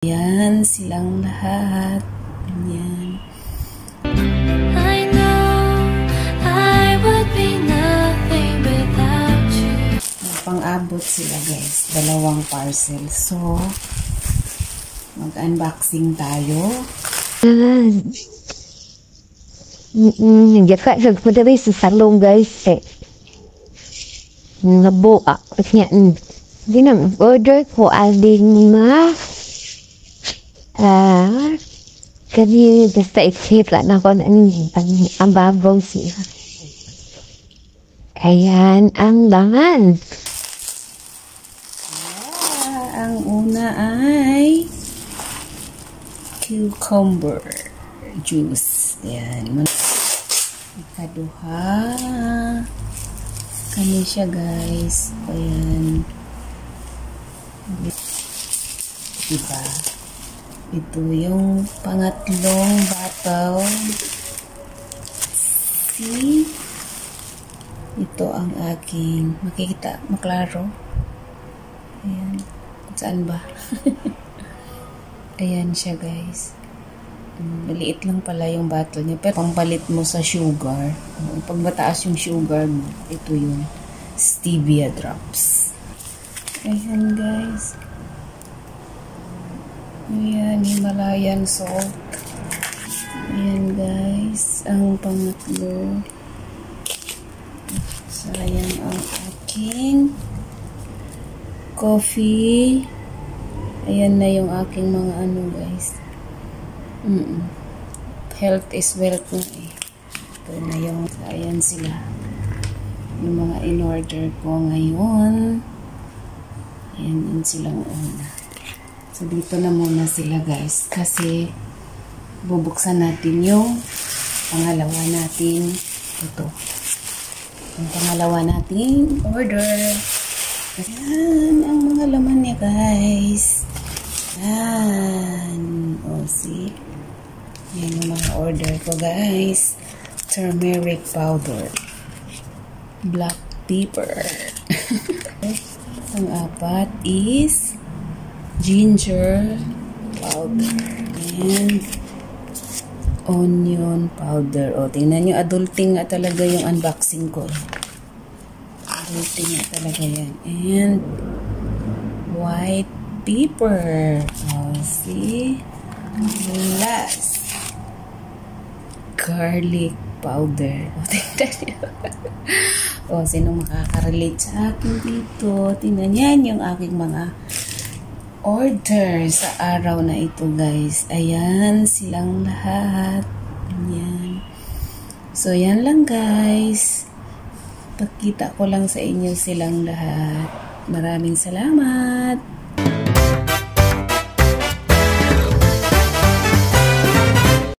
Yan silang lahat. Yan. I know I would be nothing without you. Pang-abot sila guys. 2 parcel. So, mag-unboxing tayo. Jaga sa dari sa salong guys nabuka kasi hindi na order ko aling kasi basta isip lang ako ang babaw siya. Ayan ang laman. Ang una ay cucumber juice. Ayan. Ikaduha. Kani siya guys. Ayan. Diba? Ito yung pangatlong bottle. See? Ito ang aking makikita. Maklaro. Ayan. Saan ba? Ayan siya guys. Maliit lang pala yung bottle niya. Pero pambalit mo sa sugar. Pag mataas yung sugar mo, ito yung stevia drops. Ayan guys. Ayan, Himalayan salt. Ayan guys. Ang pangatlo. Sayang ang aking coffee. Ayan na yung aking mga ano guys. Health is wealth na eh. Ito na yung, ayan sila. Yung mga in-order ko ngayon. Ayan yun silang una. So, dito na muna sila guys. Kasi, bubuksan natin yung pangalawa natin. Ito. Yung pangalawa natin order. Ayan ang mga laman niya guys. Ayan. O, see? Yan yung mga order ko guys. Turmeric powder. Black pepper. Ang apat is ginger powder. And onion powder. O, tingnan nyo. Adulting nga talaga yung unboxing ko. Adulting nga talaga yan. And white pepper. O, see? Last. Garlic powder. O, tingnan nyo. O, sino makaka-relate sa akin dito? Tingnan yan yung aking mga order sa araw na ito, guys. Ayan, silang lahat. Ayan. So, yan lang, guys. Pagkita ko lang sa inyo silang lahat. Maraming salamat.